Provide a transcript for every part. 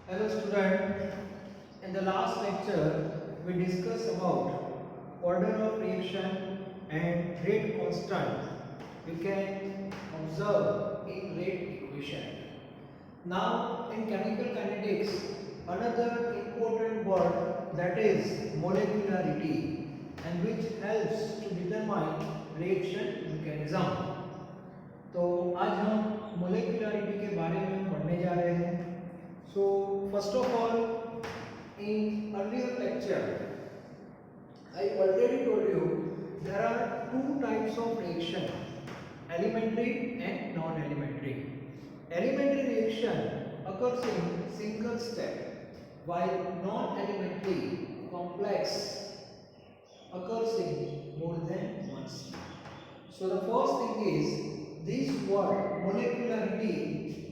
Hello student, in the last lecture we discussed about order of reaction and rate constant. You can observe in rate equation. Now in chemical kinetics, another important word that is molecularity and which helps to determine reaction mechanism. तो आज हम molecularity के बारे में पढ़ने जा रहे हैं. सो first of all in earlier lecture I already told you there are two types of reaction, elementary and non-elementary. Elementary reaction occurs in single step while non-elementary complex occurs in more than one step. So the first thing is this word molecularity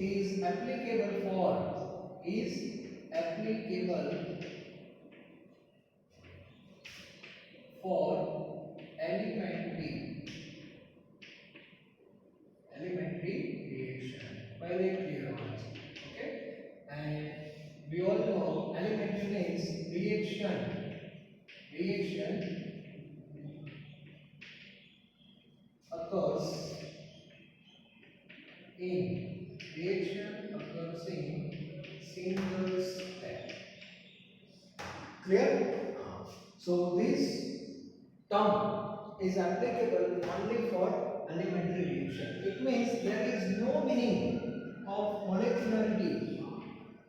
is applicable for elementary reaction. पहले clear होना चाहिए. Okay? And we all know elementary means reaction occurs in single step. Clear? So this term is applicable only for elementary reaction. It means there is no meaning of molecularity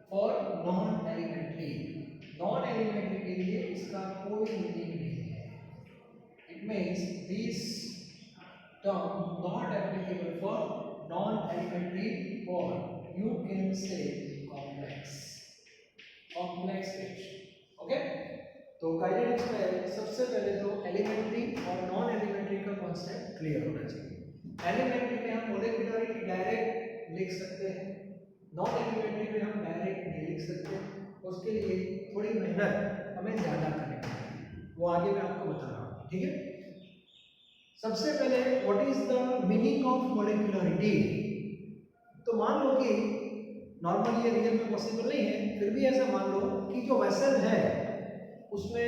for non-elementary. Non-elementary के लिए इसका कोई meaning नहीं है. It means this term not applicable for non-elementary or you can say complex reaction. Okay? तो kinetics में सबसे पहले तो एलिमेंट्री और नॉन एलिमेंट्री का कॉन्सेप्ट क्लियर होना चाहिए. एलिमेंट्री में हम मोलेकुलरिटी डायरेक्ट लिख सकते हैं, नॉन एलिमेंट्री में हम डायरेक्ट नहीं लिख सकते. उसके लिए थोड़ी मेहनत हमें ज़्यादा करनी पड़ेगी, वो आगे मैं आपको बता रहा हूँ. ठीक है? सबसे पहले what is the meaning of molecularity. तो मान लो कि नॉर्मली ये रियल में पॉसिबल नहीं है, फिर भी ऐसा मान लो कि जो वेसल है उसमें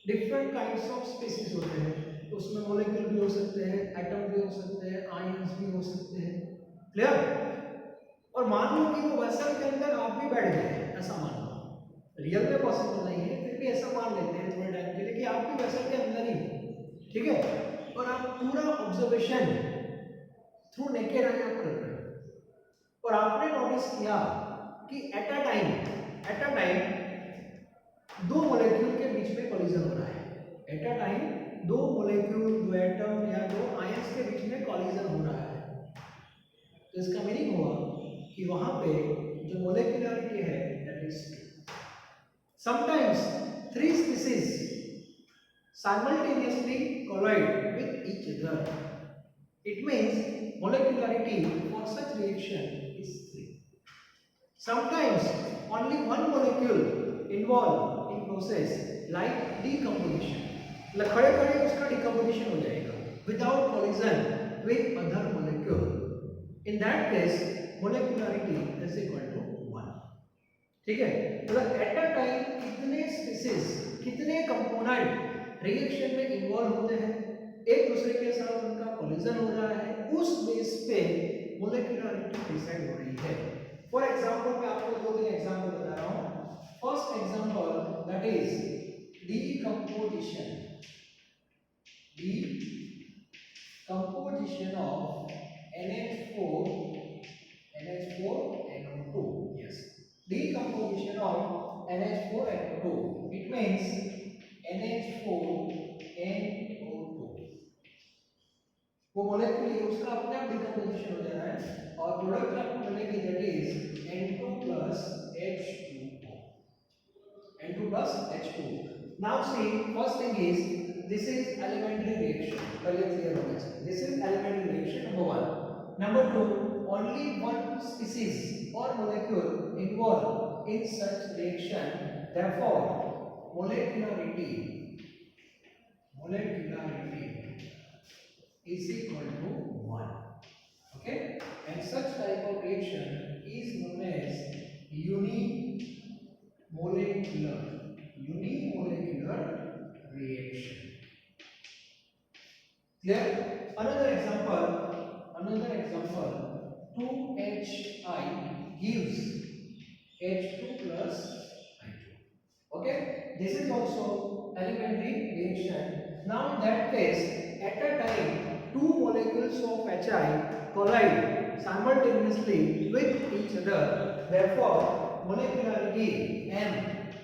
डिफरेंट काइंड्स ऑफ स्पीसीज होते हैं. तो उसमें मॉलिक्यूल भी हो सकते हैं, एटम भी हो सकते हैं, आयंस भी हो सकते हैं. क्लियर? और मान लो कि वो वेसल के अंदर आप भी बैठ गए, ऐसा मान लो. रियल में पॉसिबल नहीं है, फिर भी ऐसा मान लेते हैं थोड़े टाइम के लिए कि आप भी वेसल के अंदर ही हो. ठीक है? और आप पूरा ऑब्जर्वेशन थ्रू नेकेड आई आप कर रहे हो और आपने नोटिस किया कि एट अ टाइम दो मॉलिक्यूल के बीच में कोलिजन हो रहा है. एट अ टाइम दो मॉलिक्यूल, दो एटम या दो आयंस के बीच में कोलिजन हो रहा है. तो इसका मीनिंग हुआ कि वहां पे जो मोलेकुलरिटी है that is sometimes three species simultaneously collide with each other. It means molecularity for such reaction is 3. Sometimes only one molecule involved in process like decomposition. मतलब खड़े-खड़े उसका decomposition हो जाएगा without collision with other molecule. In that case, molecularity is equal to 1. ठीक है? मतलब eight a time कितने species, कितने component reaction में इन्वॉल्व होते हैं, एक दूसरे के साथ उनका कोलिजन हो रहा है, उस बेस पे मोलेकुलरिटी डिसाइड हो रही है. फॉर एग्जांपल मैं आपको दो तीन एग्जांपल बता रहा हूं. First example that is decomposition of NH4NO2. Yes, decomposition of NH4NO2. It means NH4NO2 वो मॉलिक्यूल उसका अपने आप डिकम्पोजिशन हो जा रहा है और प्रोडक्ट आपको मिलेगी that is N2 plus H2O. N2 plus H2O. Now see, first thing is this is elementary reaction. पहले क्लियर होना चाहिए. This is elementary reaction number 1. Number 2, only one species or molecule involved in such reaction. Therefore, molecularity is equal to 1. Okay? And such type of reaction is known as unimolecular reaction. Clear? Another example, 2HI gives H2 plus I2. Okay, this is also elementary reaction. Now in that case, at a time two molecules of HI collide simultaneously with each other, therefore molecularity M,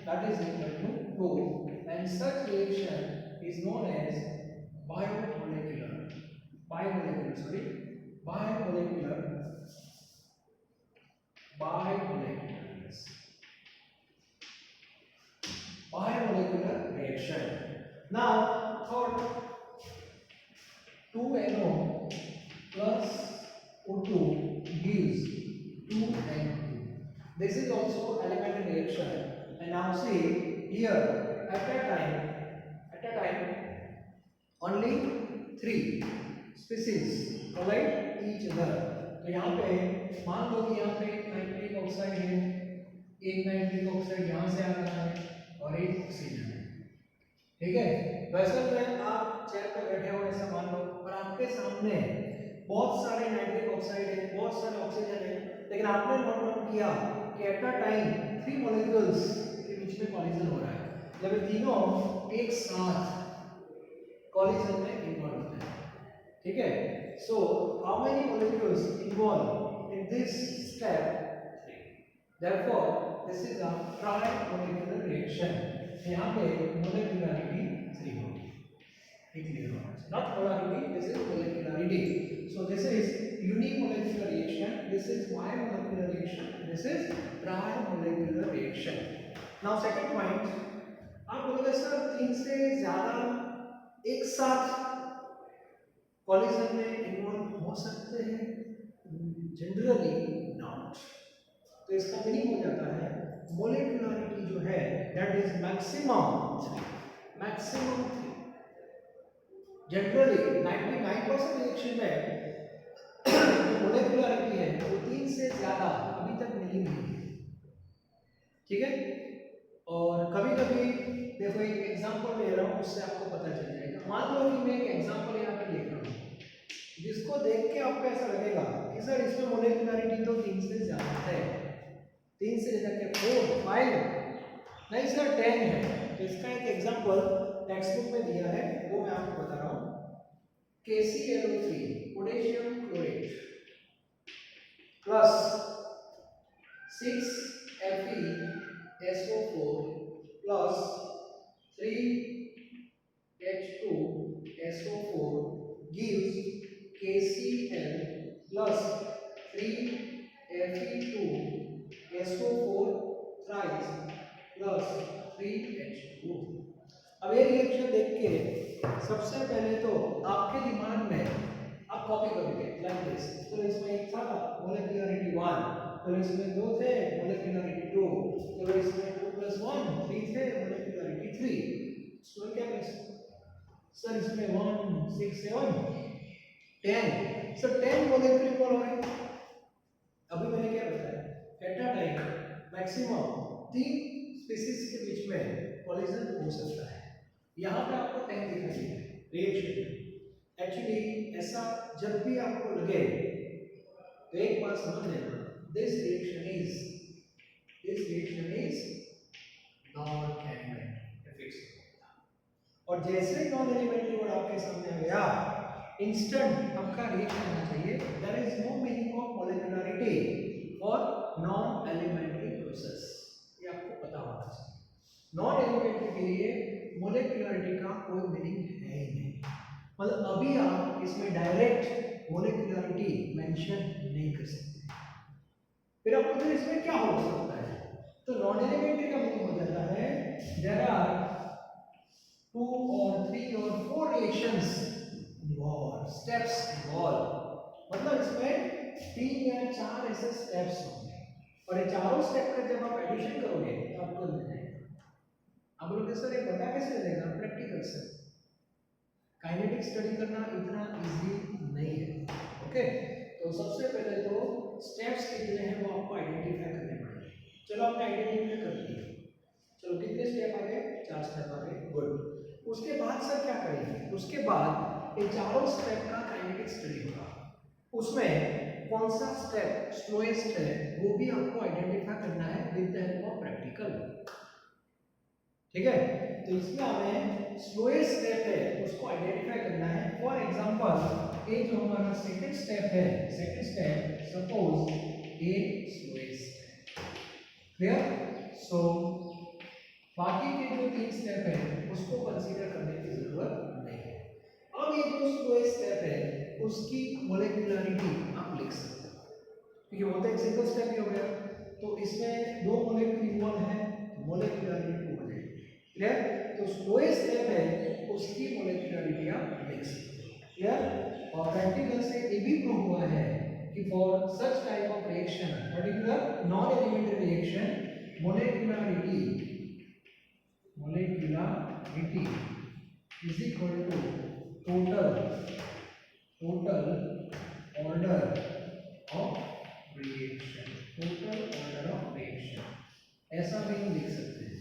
that is equal to 2, and such reaction is known as biomolecular biomolecular reaction. Now third, 2NO plus O2 gives 2N2. This is also elementary reaction. And now see here, at a time only 3 species collide each other. तो यहाँ पे मान लो कि यहाँ पे nitric oxide है, एक nitric oxide यहाँ से आ रहा है और एक ऑक्सीजन है, ठीक है। वैसे में आप चेयर पे बैठे हो ऐसा मान लो, और आपके सामने बहुत सारे नाइट्रिक ऑक्साइड है, बहुत सारे ऑक्सीजन है, लेकिन आपने नोट डाउन किया कि एट अ टाइम 3 मॉलिक्यूल्स के बीच में कॉलिजन हो रहा है, जब ये तीनों एक साथ कॉलिजन में इन्वॉल्व होते हैं, ठीक है। So how many molecules involve in this step? 3. Therefore this is a trimolecular reaction. यहाँ पे मोलेकुलरिटी 3 होगी, ठीक है, not polarity, this is molecularity. So this is unimolecular reaction, this is biomolecular reaction, this is tri-molecular reaction. Now second point, आप बोलोगे sir 3 से ज्यादा एक साथ कॉलिजन में इन्वॉल्व हो सकते हैं? Generally not. तो इसका मीनिंग हो जाता है मोलेकुलरिटी जो है that is maximum 3। Generally 99% reaction में मोलेकुलरिटी है वो 3 से ज्यादा अभी तक मिली नहीं है, ठीक है। और कभी-कभी देखो एक एग्जांपल ले रहा हूं, उससे आपको पता चल जाएगा। मान लो कि मैं एक एग्जांपल यहां पे लिख रहा हूं, जिसको देख के आपको ऐसा लगेगा कि सर इसमें मोलेकुलरिटी तो 3 से ज्यादा है, 3 से लेकर के 4 5 नहीं सर 10 है। तो इसका एक एग्जांपल टेक्स्ट बुक में दिया है, वो मैं आपको बता रहा हूं। KClO3 potassium chlorate plus 6FeSO4 plus 3H2SO4 gives KCl plus 3Fe2SO4 thrice plus 3H2। अब ये रिएक्शन देख के सबसे पहले तो आपके दिमाग में आप कॉपी करोगे लाइक दिस। तो इसमें एक था मोलेकुलरिटी 1, तो इसमें 2 थे मोलेकुलरिटी 2, तो इसमें 2 + 1 3 थे मोलेकुलरिटी 3। सो क्या करें सर इसमें 1 6 7 10, सो 10 मोलेक्यूल हो रहे हैं। अभी मैंने क्या बताया, eight a time maximum 3 species के बीच में कॉलिजन हो सकता है। यहाँ पे आपको 10 दिखाई है रिएक्शन में। एक्चुअली ऐसा जब भी आपको लगे तो एक बात समझ लेना, this reaction is non elementary fix. और जैसे ही नॉन एलिमेंट्री वर्ड आपके सामने आ गया, इंस्टेंट आपका रिएक्शन आना चाहिए। There is no meaning of molecularity और नॉन एलिमेंट्री प्रोसेस, ये आपको पता होना चाहिए। नॉन एलिमेंट्री के लिए मोलेकुलरिटी का कोई मीनिंग है ही नहीं, मतलब अभी आप इसमें डायरेक्ट मोलेकुलरिटी मेंशन नहीं कर सकते। फिर आप बोलते हैं इसमें क्या हो सकता है, तो नॉन एलिमेंट्री का मीनिंग हो जाता है देयर आर 2 और 3 और 4 रिएक्शंस इन्वॉल्व, स्टेप्स इन्वॉल्व, मतलब इसमें 3 या 4 ऐसे स्टेप्स होंगे, और ये चारों स्टेप का जब आप एडिशन करोगे तो आपको मिल जाएगा। आप बोलोगे सर ये पता कैसे चलेगा? प्रैक्टिकल से। काइनेटिक स्टडी करना इतना इजी नहीं है, ओके। तो सबसे पहले तो स्टेप्स कितने हैं वो आपको आइडेंटिफाई करने पड़ेंगे, चलो आपने आइडेंटिफाई कर लिया, चलो कितने स्टेप आ गए, 4 स्टेप आ गए, गुड। उसके बाद सर क्या करेंगे, उसके बाद ये चारों स्टेप का काइनेटिक स्टडी होगा, उसमें कौन सा स्टेप स्लोएस्ट है वो भी आपको आइडेंटिफाई करना है with the help of practical, ठीक है। तो इसमें हमें स्लोएस्ट स्टेप है उसको आइडेंटिफाई करना है। फॉर एग्जांपल ये जो हमारा सेकंड स्टेप है, सेकंड स्टेप सपोज ए स्लोएस्ट है, क्लियर। सो बाकी के जो 3 स्टेप है उसको कंसीडर करने की जरूरत नहीं है। अब ये जो स्लोएस्ट स्टेप है उसकी मोलेकुलरिटी आप लिख सकते हो, क्योंकि वो तो एक सिंगल स्टेप ही हो गया, तो इसमें 2 मोलेक्यूल इन्वॉल्व है, मोलेकुलरिटी 2 हो जाएगी, क्लियर। तो स्लोएस्ट स्टेप है उसकी मोलेकुलरिटी आप लिख सकते हो, क्लियर। और प्रैक्टिकल से ये भी प्रूव हुआ है कि for such type of reaction, particular non elementary reaction, molecularity is equal to total order of reaction, total order of reaction, ऐसा भी हम लिख सकते हैं।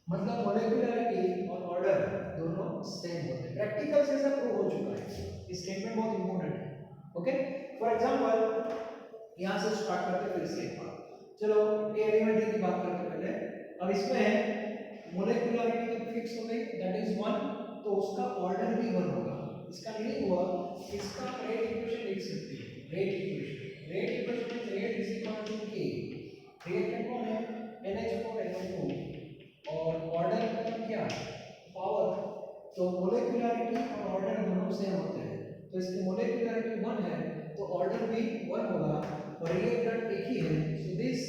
मतलब मोलेकुलरिटी और ऑर्डर दोनों सेम होते हैं, प्रैक्टिकल से सब प्रूव हो चुका है, इस स्टेटमेंट बहुत इंपॉर्टेंट है, ओके। फॉर एग्जांपल यहां से स्टार्ट करते हैं फिर से एक बार, चलो ए एलिमेंट्री की बात करते हैं पहले। अब इसमें मोलेकुलरिटी जब फिक्स हो गई दैट इज 1, तो उसका ऑर्डर भी 1 होगा। इसका मीनिंग हुआ इसका रेट इक्वेशन लिख सकते हैं, रेट इक्वेशन में रेट इज इक्वल टू के, रिएक्टेंट कौन है NH4NO2 और ऑर्डर का मतलब क्या, पावर। तो मोलेकुलरिटी और ऑर्डर दोनों सेम होते हैं, तो इसकी मोलेकुलरिटी 1 है तो ऑर्डर भी 1 होगा और रिएक्टेंट एक ही है, so this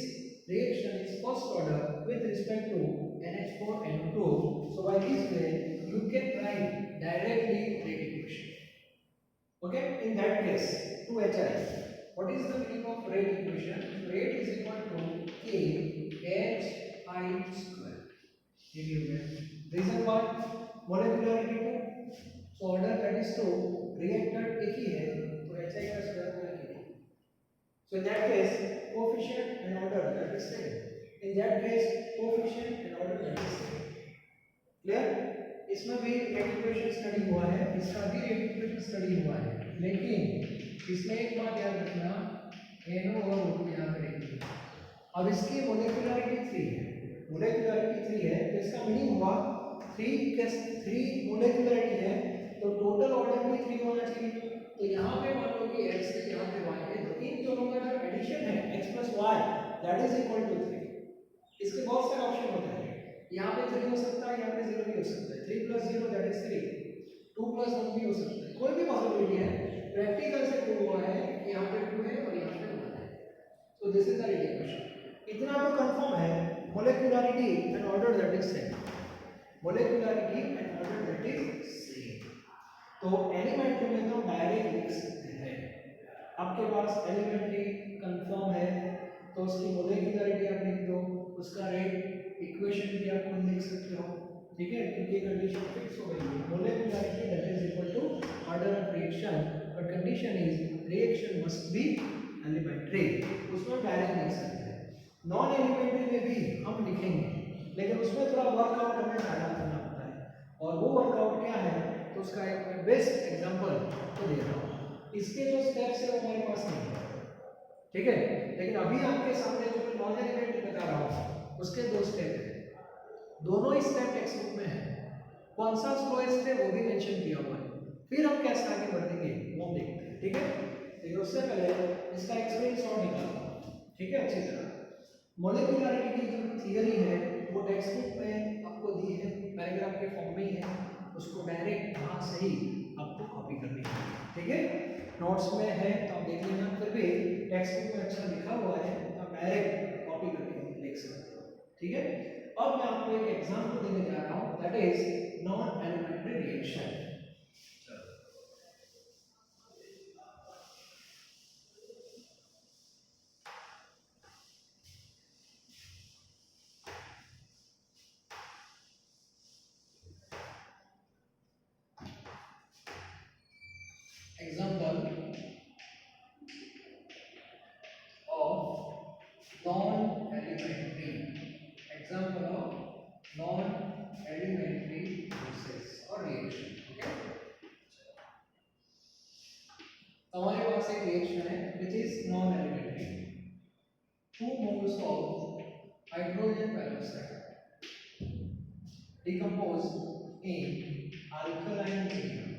reaction is first order with respect to NH4NO2. So by this way you can write directly rate equation, okay. In that case 2HI, what is the meaning of rate equation? Rate is equal to K H I square, reason what, molecularity 2, so order that is 2, reactant एक ही है तो HI का square होगा K। So in that case, coefficient and order that is same. In that case, coefficient and order that is same. Clear? इसमें भी rate equation study हुआ है, इसका भी rate equation स्टडी हुआ है, लेकिन इसमें एक बात याद रखना, NO और O याद रखिए। अब इसकी मोलेकुलरिटी 3 है, मोलेकुलरिटी 3 है, तो इसका मीनिंग हुआ 3 मोलेकुलरिटी है तो टोटल ऑर्डर भी 3 होना चाहिए। तो यहाँ पे मान लो कि x है, यहाँ पे y है, तो इन दोनों का जो एडिशन है x + y that is equal to 3। इसके बहुत सारे ऑप्शन होते हैं, यहाँ पे 3 हो सकता है, यहाँ पे 0 भी हो सकता है, 3 + 0 दैट इज 3, 2 + 1 भी हो सकता है, कोई भी पॉसिबिलिटी है। प्रैक्टिकल से प्रूव हुआ है कि यहाँ पे 2 है और यहाँ पे 1 है, so this is the rate equation. इतना तो कंफर्म है, molecularity and order that is same, molecularity and order that is same. तो एलिमेंट्री में तो डायरेक्ट लिख सकते हैं, आपके पास एलिमेंट्री कंफर्म है तो उसकी मोलेकुलरिटी आप लिख दो, उसका रेट इक्वेशन भी आप खुद लिख सकते हो, ठीक है, क्योंकि कंडीशन फिक्स हो गई है, molecularity that is equal to order of reaction, but condition is reaction must be elementary, उसमें डायरेक्ट लिख सकते हैं। नॉन एलिमेंट्री में भी हम लिखेंगे, लेकिन उसमें थोड़ा वर्कआउट हमें ज़्यादा करना होता है, और वो वर्कआउट क्या है तो उसका एक बेस्ट एग्जांपल तो दे रहा हूँ। इसके जो स्टेप्स है वो हमारे पास नहीं है, ठीक है, लेकिन अभी आपके सामने जो मैं नॉन एलिमेंट्री बता रहा हूँ उसके 2 स्टेप है, दोनों ही स्टेप टेक्स्ट बुक में है, कौन सा स्लोएस्ट है वो भी मेंशन किया हुआ है, फिर हम कैसे आगे बढ़ेंगे वो हम देखते हैं, ठीक है। तो उससे पहले इसका एक स्क्रीनशॉट निकालो, ठीक है, अच्छी तरह। मोलेकुलरिटी की जो थियरी है वो टेक्स्ट बुक में आपको दी है, पैराग्राफ के फॉर्म में ही है, उसको डायरेक्ट वहाँ से ही आपको कॉपी करनी है, ठीक है। नोट्स में है तो आप देख लेना, फिर भी टेक्स्ट बुक में अच्छा लिखा हुआ है तो आप डायरेक्ट कॉपी करके लिख सकते हो, ठीक है। अब मैं आपको एक एग्जांपल देने जा रहा हूँ, that is non elementary reaction. Example of non-elementary हमारे पास एक रिएक्शन है which is non elementary. 2 moles of hydrogen peroxide decompose in alkaline medium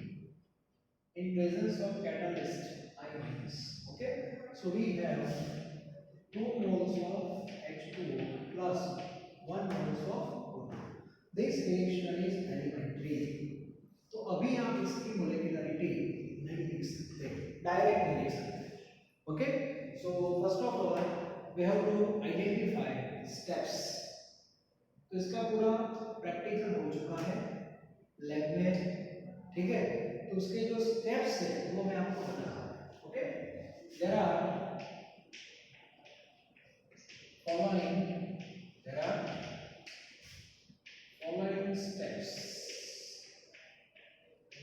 in presence of catalyst I minus. Okay, so we have 2 moles of H2O plus 1 moles of O2. This reaction is elementary. तो अभी आप इसकी molecularity नहीं लिख सकते, direct नहीं लिख सकते. Okay, so first of all we have to identify steps. तो इसका पूरा प्रैक्टिकल हो चुका है लैब में, ठीक है. तो उसके जो स्टेप्स है वो मैं आपको बता रहा हूं. Okay, there are following steps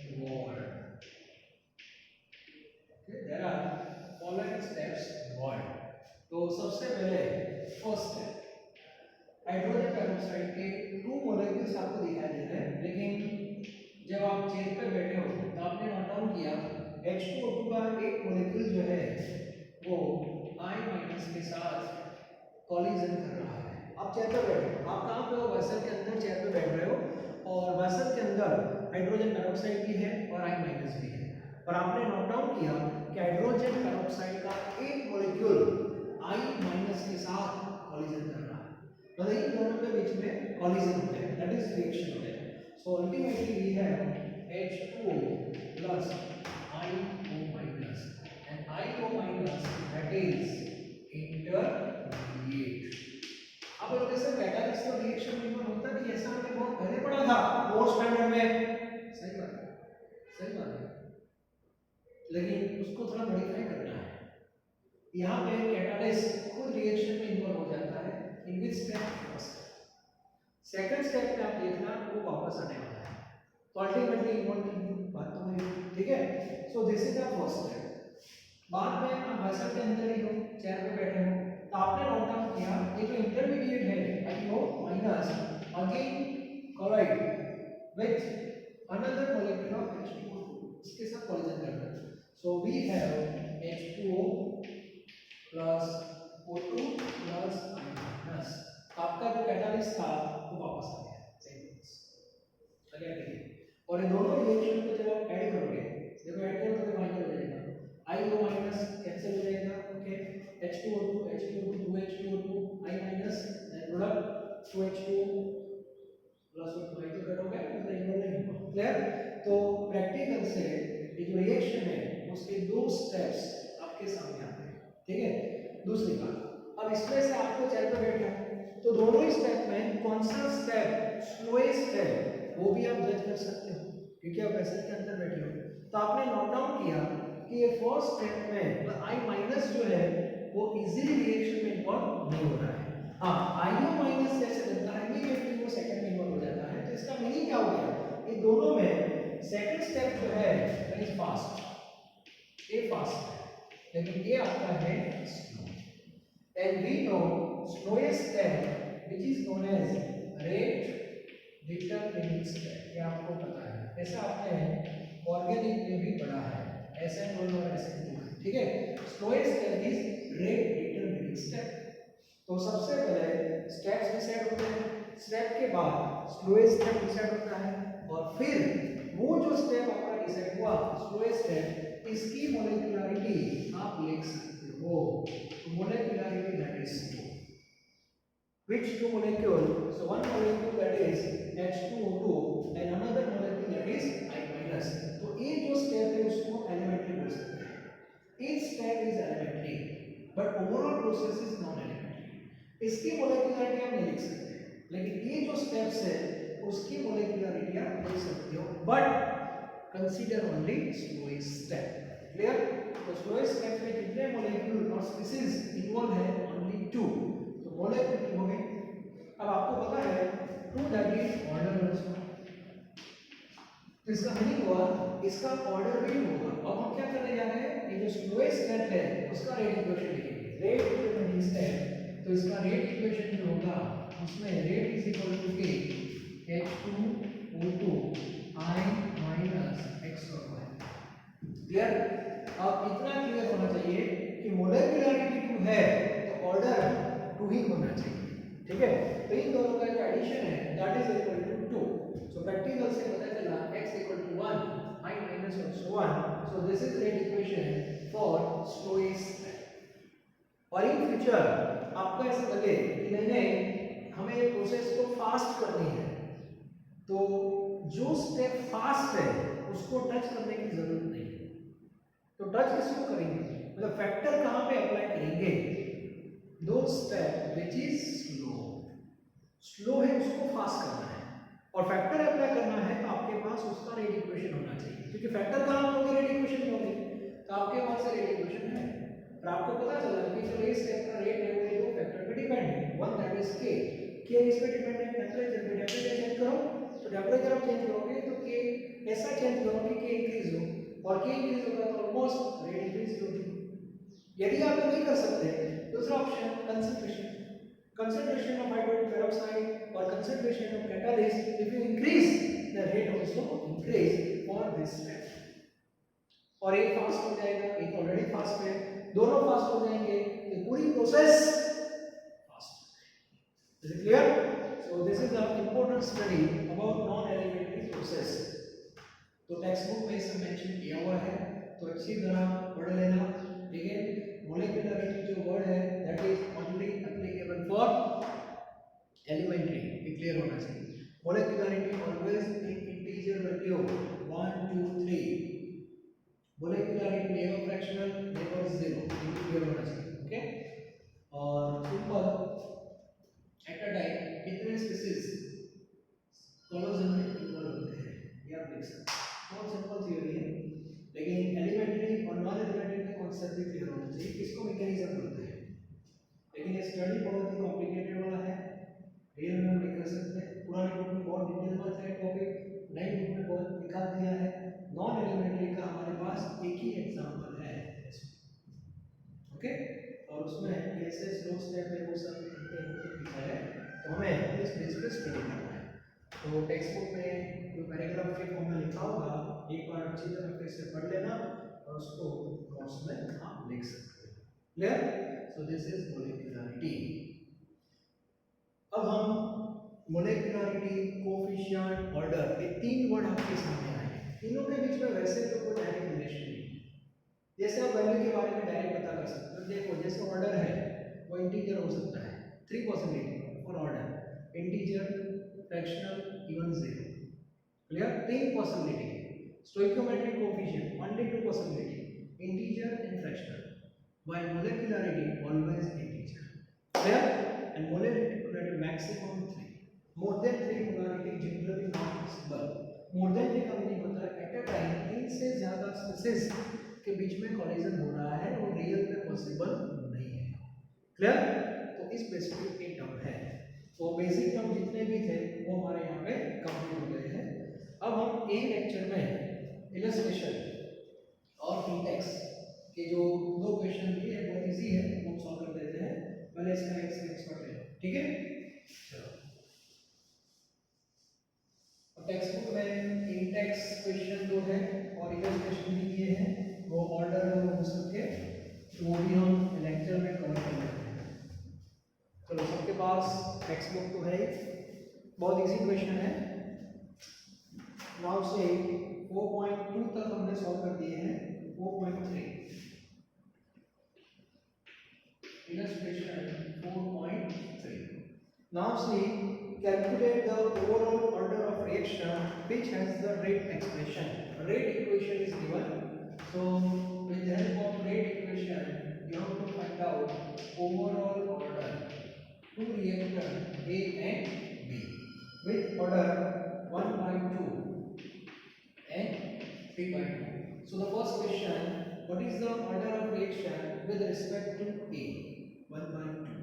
involved. Okay, there are following steps involved. तो सबसे पहले फर्स्ट स्टेप, हाइड्रोजन पेरोक्साइड के 2 मॉलिक्यूल्स आपको दिखाई दे रहे हैं, लेकिन जब आप चेयर पर बैठे हो तो आपने नोट डाउन किया H2O2 का एक मॉलिक्यूल जो है वो I- के साथ कॉलिजन कर रहा है. आप चेयर पर बैठे हो, आप कहाँ पे हो? वेसल के अंदर चेयर पे बैठ रहे हो और वेसल के अंदर हाइड्रोजन पेरोक्साइड भी है और I- भी है. और आपने नोट डाउन किया कि हाइड्रोजन पेरोक्साइड का एक मॉलिक्यूल I- के साथ कॉलिजन कर रहा है. मतलब इन दोनों के बीच में कॉलिजन होता है, दैट इज रिएक्शन होता है. So ultimately we have H2O plus IO- and IO- that is intermediate. आप लोग सर कैटालिस्ट का रिएक्शन में होता नहीं, ऐसा हमने बहुत पहले पढ़ा था 4th स्टैंडर्ड में. सही बात है, सही बात है, लेकिन उसको थोड़ा मॉडिफाई करना है. यहाँ पे कैटालिस्ट खुद रिएक्शन में इन्वॉल्व हो जाता है. In which step? First. Second step पे आप देखना वो वापस आने वाला है. तो अल्टीमेटली इन्वॉल्व बात तो हुई, ठीक है. So this is the first step. बाद में आप वेसल के अंदर ही हो, चेयर पे बैठे हो, तो आपने नोट डाउन किया ये जो इंटरमीडिएट है IO- again collide with another molecule of H2O2, इसके साथ कॉलिजन कर रहा है. So we have H2O plus O2 plus I-. आपका जो कैटालिस्ट था वो वापस आ गया. अगेन देखिए, और इन दोनों रिएक्शन को जब आप ऐड करोगे, जब ऐड करोगे तो फाइनल हो जाएगा IO- कैंसिल हो जाएगा. Okay, H2O2 H2O2 2H2O2 I- then product 2H2O plus O2 I तो कट हो गया, मतलब इन्वॉल्व नहीं हुआ. क्लियर. तो प्रैक्टिकल से ये जो रिएक्शन है उसके 2 स्टेप्स आपके सामने आते हैं, ठीक है. दूसरी बात, अब इसमें से आपको चेयर पे बैठे हो तो दोनों ही स्टेप में कौन सा स्टेप स्लोएस्ट है वो भी आप जज कर सकते हो, क्योंकि आप वेसल के अंदर बैठे हो. तो आपने नोट डाउन किया कि ये फर्स्ट स्टेप में I- जो है वो इजीली रिएक्शन में इन्वॉल्व नहीं हो रहा है. हाँ, IO- जैसे बनता है इमीडिएटली वो सेकंड में इन्वॉल्व हो जाता है. तो इसका मीनिंग क्या हो गया? ये दोनों में सेकंड स्टेप जो है दैट इज फास्ट, ये फास्ट है, लेकिन ये आपका है slow. And we know slowest step which is known as rate determining step. ये आपको पता है, ऐसा आपने ऑर्गेनिक में भी पढ़ा है, SN1 और SN2, ठीक है. slowest step is rate determining step. तो सबसे पहले स्टेप्स डिसाइड होते हैं, स्टेप के बाद स्लोएस्ट स्टेप डिसाइड होता है, और फिर वो जो स्टेप आपका डिसाइड हुआ स्लोएस्ट स्टेप, इसकी मोलेकुलरिटी आप लिख सकते हो. Molecularity that is which two molecule, so one molecule that is H2O2 and another molecule that is I-. तो ये जो स्टेप है उसको एलिमेंट्री बोल सकते हैं. each step is elementary but overall process is non elementary. इसकी मोलेकुलरिटी आप नहीं लिख सकते, लेकिन ये जो स्टेप्स है उसकी मोलेकुलरिटी आप लिख सकते हो, but consider only slowest step. Clear. तो स्लोएस्ट स्टेप में कितने मोलेक्यूल और स्पीशीज इन्वॉल्व है? ओनली 2. तो मोलेक्यूल हो गए. अब आपको पता है 2 दैट इज ऑर्डर आल्सो. तो इसका मीनिंग हुआ इसका ऑर्डर भी होगा. अब हम क्या करने जा रहे हैं, ये जो स्लोएस्ट स्टेप है उसका रेट इक्वेशन लिखेंगे. रेट डिटरमिनिंग स्टेप, तो इसका रेट इक्वेशन जो होगा उसमें रेट इज इक्वल टू के H2O2 I- X और Y. क्लियर. अब इतना क्लियर होना चाहिए कि मोलेकुलरिटी 2 है तो ऑर्डर 2 ही होना चाहिए, ठीक है। तो इन दोनों का जो एडिशन है that is equal to 2। So practical से पता चला x equal to 1 i minus और so on. So this is rate equation for slowest step. और इन फ्यूचर आपको ऐसा लगे कि नहीं नहीं हमें ये प्रोसेस को फास्ट करनी है, तो जो स्टेप फास्ट है उसको टच करने की जरूरत नहीं है। तो टच किसको करेंगे, मतलब फैक्टर कहां पे अप्लाई करेंगे, दो step which is slow, slow है उसको फास्ट करना है। और फैक्टर अप्लाई करना है तो आपके पास उसका रेट इक्वेशन होना चाहिए, क्योंकि फैक्टर कहां होंगे रेट इक्वेशन होंगे, तो आपके पास रेट इक्वेशन है। और आपको पता चला कि जो ये स्टेप का रेट है वो दो फैक्टर पे डिपेंड है, वन दैट इज के इस पे डिपेंड है टेंपरेचर पे, टेंपरेचर चेंज करो तो टेंपरेचर आप चेंज करोगे तो के ऐसा चेंज करो कि के इंक्रीज हो, और के इंक्रीज होगा तो ऑलमोस्ट रेट इंक्रीज होगी। यदि आप नहीं कर सकते, दूसरा option concentration, concentration of hydrogen peroxide or concentration of catalyst, if you increase the rate also increase for this step। और एक फास्ट हो जाएगा, एक ऑलरेडी फास्ट है, दोनों फास्ट हो जाएंगे तो पूरी प्रोसेस फास्ट हो जाएगी। Is it clear? So this is a important study about non elementary process. तो टेक्स्ट बुक में इसका मेंशन किया हुआ है, तो अच्छी तरह पढ़ लेना, ठीक है। मोलेकुलरिटी जो वर्ड है that is only applicable for elementary, ये क्लियर होना चाहिए। Molecularity always in integer value 1 2 3, molecularity never fractional never zero, ये क्लियर होना चाहिए, ओके। और सिंपल एट अ टाइम कितने स्पीशीज कोलोजन में इन्वॉल्व होते हैं ये आप देख सकते हैं, बहुत सिंपल थ्योरी है, लेकिन एलिमेंट्री और नॉन एलिमेंट्री का कांसेप्ट भी क्लियर होना चाहिए, किसको मैकेनिज्म बोलते हैं। लेकिन ये स्टडी बहुत ही कॉम्प्लिकेटेड वाला है, रियल में नहीं कर सकते, पुराने बुक में बहुत डिटेल में था टॉपिक, नई बुक में बहुत दिखा दिया है। नॉन एलिमेंट्री का हमारे पास एक ही एग्जांपल है, ओके। और उसमें कैसे स्लो स्टेप है वो सब लिखा है, तो हमें इस बेस पे स्टडी करना है। तो टेक्स्ट बुक में जो पैराग्राफ के फॉर्म में लिखा होगा एक बार अच्छी तरह फिर से पढ़ लेना और उसको नोट्स में आप लिख सकते हैं, clear. So this is molecularity. अब हम मोलेकुलरिटी, कोफिशिएंट, ऑर्डर, ये तीन वर्ड आपके सामने आए हैं, तीनों के बीच में वैसे तो कोई डायरेक्ट रिलेशन नहीं है। जैसे आप वैल्यू के बारे में डायरेक्ट पता कर सकते हो, देखो जैसे ऑर्डर है वो इंटीजर हो सकता है, 3 possibility for order, integer, fractional, even zero, clear, 3 possibility. Stoichiometric coefficient only 2 possibility, integer and fractional, while molecularity always integer, clear। and molecularity maximum 3, more than 3 molarity generally not possible, more than 3 का meaning होता है eight a time 3 से ज्यादा species के बीच में collision हो रहा है, वो रियल में पॉसिबल नहीं है, क्लियर। तो इस बेस पे एक टर्म है, तो बेसिक टर्म जितने भी थे वो हमारे यहाँ पे कंप्लीट हो गए हैं। अब हम एक लेक्चर में इलस्ट्रेशन और सिंटैक्स के जो 2 क्वेश्चन दिए हैं बहुत इजी है, वो सॉल्व कर देते हैं। पहले इसका एक स्क्रीनशॉट ले लो, ठीक है। चलो टेक्स्ट बुक में सिंटैक्स क्वेश्चन 2 है और इलस्ट्रेशन भी दिए हैं, वो ऑर्डर में हो सकते तो वो भी हम लेक्चर में कवर कर लेते हैं। चलो सबके पास टेक्स्ट बुक तो है, बहुत इजी क्वेश्चन है। नाउ से 4.2 तक हमने सॉल्व कर दिए हैं, 4.3 illustration 4.3। now see calculate the overall order of reaction which has the rate expression, rate equation is given, so with the help of rate equation you have to find out overall order to reactor A and B with order 1/2 and 3/2. So the first question, what is the order of reaction with respect to A? 1/2.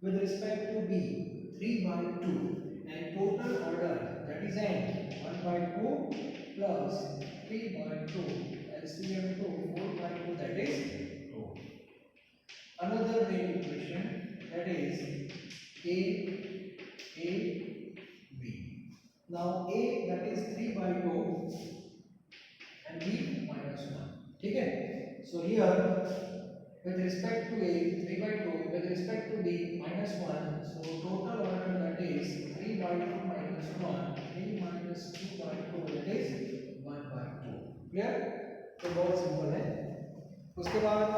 With respect to B, 3/2. And total order, that is N, 1/2 plus 3/2. LCM to 4/2, that is 2. Another rate equation, that is A, B. Now A, that is 3/2 and B -1, ठीक है। So here with respect to A 3 by 2, with respect to B minus 1, so total order that is 3 by 2 minus 1, 3 minus 2 by 2 that is 1 by 2. Clear? तो बहुत simple है. उसके बाद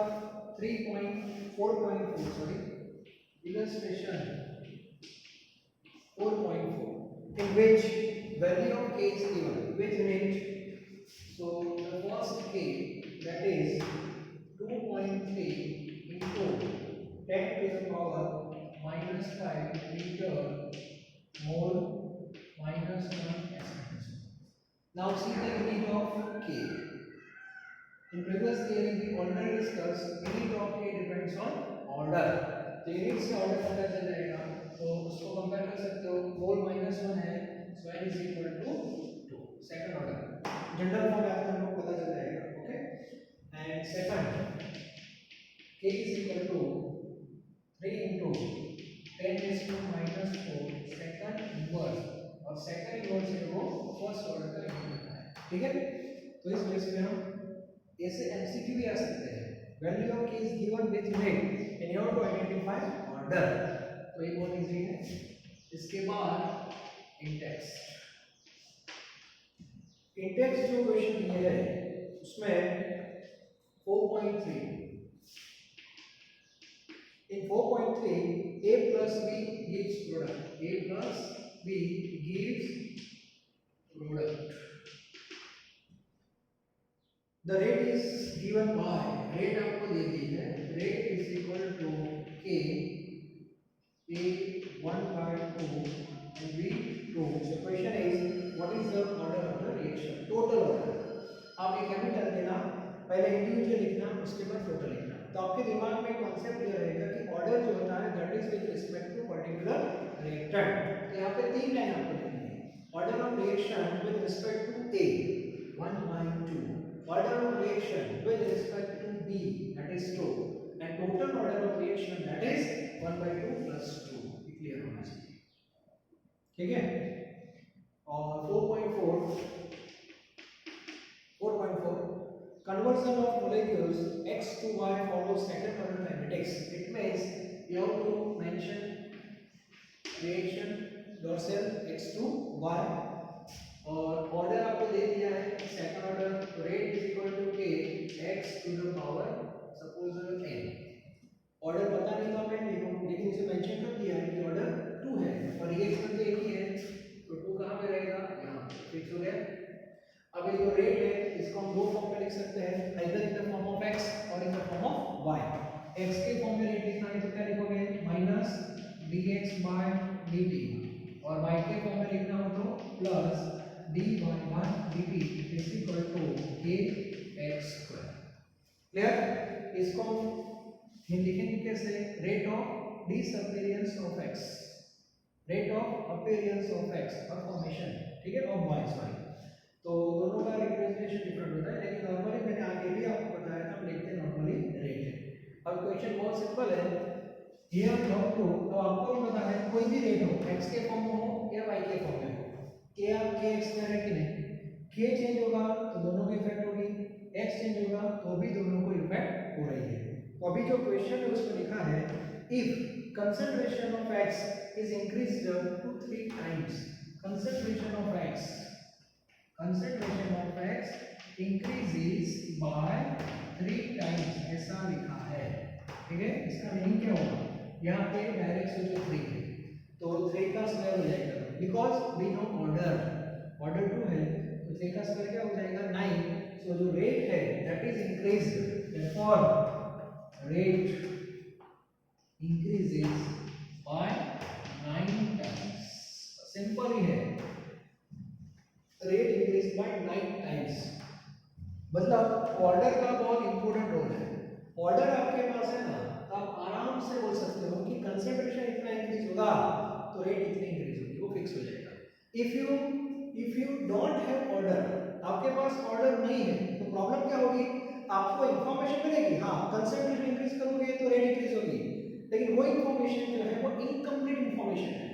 3.4.4 sorry illustration 4.4 in which value of k is given, which range? So the first k that is 2.3 into 10 to the power minus 5 liter mole minus 1 s. Now see the unit of k. In previous theory we already discussed unit of k depends on order. तो unit से order पता चल जाएगा, तो उसको compare कर सकते हो. मोल माइनस 1 है, so n is equal to 2. Second order general form आपको लोग पता चल जाएगा. Okay. And second k is equal to 3 into 10 is to minus 4 second inverse, और सेकंड इनवर्स है वो फर्स्ट ऑर्डर का यूनिट है. ठीक है. तो इस बेस पे हम ऐसे एमसीक्यू भी आ सकते हैं. Value of k is given with unit and you have to identify order. तो ये बहुत इजी है. इसके बाद इंटेक्स जो क्वेश्चन दिया है उसमें 4.3 in 4.3 a plus b gives product. A plus b gives product. The rate is given by, rate आपको दे दी है, rate is equal to k a 1 by 2 and b 2. So question is what is the order of the reaction? Total order. आप एक capital देना, पहले individual लिखना, उसके बाद total लिखना. तो आपके दिमाग में कॉन्सेप्ट ये रहेगा कि ऑर्डर जो होता है that is with respect to particular reactant. तो यहाँ पे तीन लाइन आपको लिखनी है. Order of reaction with respect to A 1 by 2. Order of reaction with respect to B, that is 2, and total order of reaction that is 1 by 2 plus 2. ये clear होना चाहिए. ठीक है. और 4.4 conversion of molecules X to Y follows second order kinetics. It means you have to mention reaction yourself X to Y, और order आपको दे दिया है सेकंड ऑर्डर. तो rate is equal to k x to the power suppose n. Order पता नहीं था मैं, लेकिन इसे मेंशन कर दिया है कि ऑर्डर 2 है और रिएक्शन तो एक ही है, तो 2 कहां पे रहेगा? यहां फिक्स हो गया. अब ये जो रेट है इसको हम दो फॉर्म में लिख सकते हैं, either in the form of x और in the form of y. x के फॉर्म में रेट लिखना है तो क्या लिखोगे? माइनस dx by dt, और y के फॉर्म में लिखना हो तो plus dy by dt is equal to kx square. Clear? इसको हम लिखेंगे कैसे? Rate of disappearance of x, rate of appearance of x और फॉर्मेशन, ठीक है, ऑफ y. सॉरी, तो दोनों का रिप्रेजेंटेशन डिफरेंट होता है, लेकिन नॉर्मली मैंने आगे भी आपको बताया था, हम लिखते हैं नॉर्मली रेट. अब क्वेश्चन बहुत सिंपल है. हियर वी हैव टू, तो आपको भी पता है कोई भी रेट हो x के फॉर्म में हो या y के फॉर्म में हो, k आप kx में है कि नहीं, k चेंज होगा तो दोनों की इफेक्ट होगी, x चेंज होगा तो भी दोनों को इफेक्ट हो रही है. तो अभी जो क्वेश्चन है उसमें लिखा है if concentration of x is increased to 3 times, concentration of x increases by 3 times, ऐसा लिखा है. ठीक है. इसका मीनिंग क्या होगा? यहाँ पे डायरेक्ट सोचो 3 है तो 3 का स्क्वायर हो जाएगा, बिकॉज वी नो ऑर्डर 2 है तो 3 का स्क्वायर क्या हो जाएगा? 9. सो जो रेट है that is increased, therefore rate increases by 9 times. Simple ही है, रेट इंक्रीज बाय 9 टाइम्स. मतलब ऑर्डर का बहुत इंपॉर्टेंट रोल है. ऑर्डर आपके पास है ना तो आप आराम से बोल सकते हो कि कंसंट्रेशन इतना इंक्रीज होगा तो रेट इतनी इंक्रीज होगी, वो फिक्स हो जाएगा. If you don't have order, आपके पास ऑर्डर नहीं है तो प्रॉब्लम क्या होगी? आपको इंफॉर्मेशन मिलेगी, हाँ कंसंट्रेशन इंक्रीज करोगे तो रेट इंक्रीज होगी, लेकिन वो इंफॉर्मेशन जो है वो इनकम्प्लीट इंफॉर्मेशन है.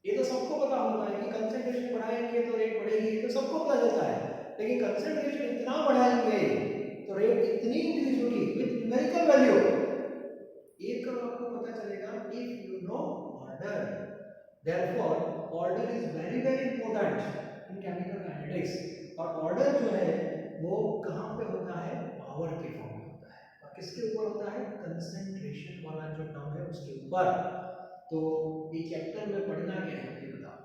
ये तो सबको पता होता है कि कंसंट्रेशन बढ़ाएंगे तो रेट बढ़ेगी, तो सबको पता चलता है, लेकिन कंसंट्रेशन इतना बढ़ाएंगे तो रेट इतनी increase Therefore order is very very important in chemical kinetics. और ऑर्डर जो है वो कहाँ पे होता है, पावर के फॉर्म में होता है, और किसके ऊपर होता है, कंसंट्रेशन वाला जो टर्म है उसके ऊपर। तो ये चैप्टर में पढ़ना क्या है ये बताओ,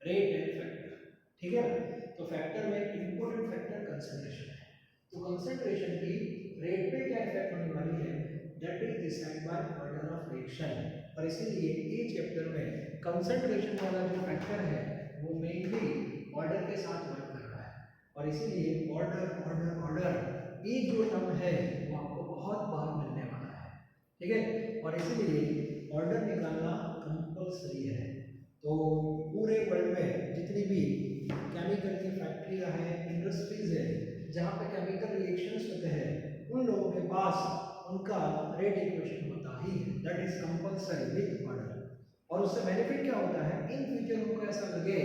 रेट एंड फैक्टर, ठीक है ना। तो फैक्टर में इंपॉर्टेंट फैक्टर कंसंट्रेशन है, तो कंसंट्रेशन की रेट पे क्या इफेक्ट होने वाली है, that is decide by order of reaction. और इसीलिए ये चैप्टर में कंसंट्रेशन वाला जो फैक्टर है वो मेनली ऑर्डर के साथ वर्क कर रहा है, और इसीलिए ऑर्डर ऑर्डर ऑर्डर ये जो टर्म है वो आपको बहुत बार मिलने वाला है, ठीक है। और इसीलिए ऑर्डर निकालना कंपल्सरी है। तो पूरे वर्ल्ड में जितनी भी केमिकल की फैक्ट्रियां हैं, इंडस्ट्रीज है, जहाँ पे केमिकल रिएक्शंस होते हैं, उन लोगों के पास उनका रेट इक्वेशन होता ही है, that is compulsory with order. और उससे बेनिफिट क्या होता है, इन फ्यूचर उनको ऐसा लगे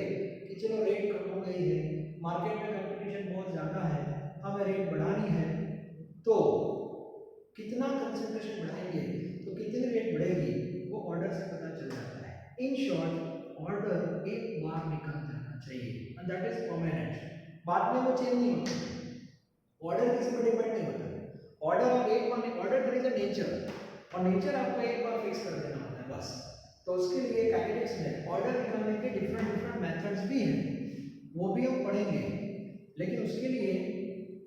कि चलो रेट कम हो गई है, मार्केट में कंपटीशन बहुत ज़्यादा है, हमें रेट बढ़ानी है, तो कितना कंसंट्रेशन बढ़ाएंगे तो कितनी रेट बढ़ेगी वो ऑर्डर से पता चल जाता है। इन शॉर्ट ऑर्डर एक बार निकल जाना चाहिए एंड दैट इज परमानेंट, बाद में वो चेंज नहीं होता। ऑर्डर किसी पर डिपेंड नहीं होता, ऑर्डर आप एक बार, order there is a nature, और नेचर आपको एक बार फिक्स कर देना होता है बस। तो उसके लिए काइनेटिक्स में ऑर्डर निकालने के डिफरेंट डिफरेंट मेथड्स भी हैं, वो भी हम पढ़ेंगे, लेकिन उसके लिए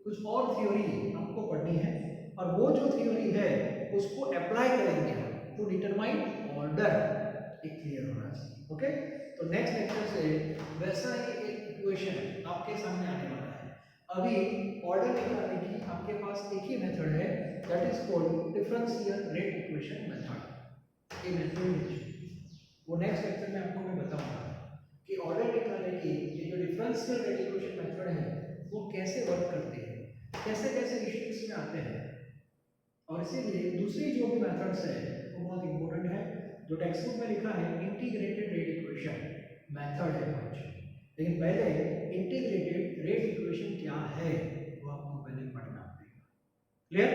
कुछ और थ्योरी आपको पढ़नी है, और वो जो थ्योरी है उसको अप्लाई करेंगे हम टू डिटरमाइन ऑर्डर, एक क्लियर होना चाहिए, ओके। तो नेक्स्ट लेक्चर से वैसा ही एक इक्वेशन आपके सामने आने वाला है। अभी ऑर्डर निकालने की आपके पास एक ही मेथड है, that is called differential rate equation method. ये मेथड वो नेक्स्ट लेक्चर में आपको मैं बताऊंगा कि ऑर्डर निकालने की ये जो डिफरेंशियल रेट इक्वेशन मेथड है वो कैसे वर्क करती है, कैसे कैसे इश्यूज में आते हैं। और इसीलिए दूसरी जो भी मेथड्स है वो बहुत इंपॉर्टेंट है, जो टेक्स्ट बुक में लिखा है इंटीग्रेटेड रेट इक्वेशन मेथड है कुछ, लेकिन पहले इंटीग्रेटेड रेट इक्वेशन क्या है वो आपको पहले पढ़ना पड़ेगा, क्लियर।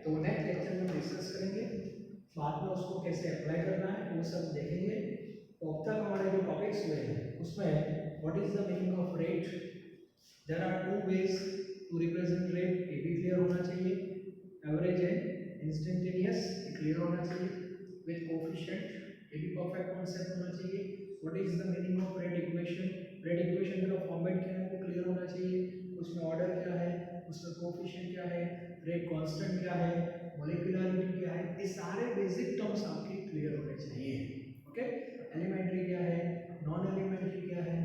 तो नेक्स्ट लेक्चर में डिस्कस करेंगे, बाद में उसको कैसे अप्लाई करना है वो सब देखेंगे। तो अब तक हमारे जो टॉपिक्स हुए हैं उसमें what is the meaning of rate, there are two ways to represent rate, ये भी क्लियर होना चाहिए। एवरेज है, इंस्टेंटेनियस, ये क्लियर होना चाहिए, विद कोएफिशिएंट, ये भी परफेक्ट कांसेप्ट होना चाहिए। What is the meaning of rate equation, rate equation का फॉर्मेट क्या है वो क्लियर होना चाहिए, उसमें ऑर्डर क्या है, उसमें कोएफिशिएंट क्या है, रेट कांस्टेंट क्या है, मॉलिक्यूलरिटी क्या है, ये सारे बेसिक टर्म्स आपके क्लियर होने चाहिए, ओके। एलिमेंट्री क्या है, नॉन एलिमेंट्री क्या है,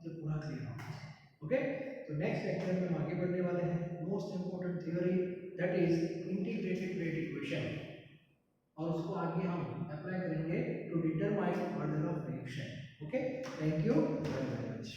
ये पूरा क्लियर होना चाहिए, ओके। तो नेक्स्ट लेक्चर में हम आगे बढ़ने वाले हैं, most important theory that is integrated rate equation, और उसको आगे हम अप्लाई करेंगे to determine order of reaction, okay. Thank you very much.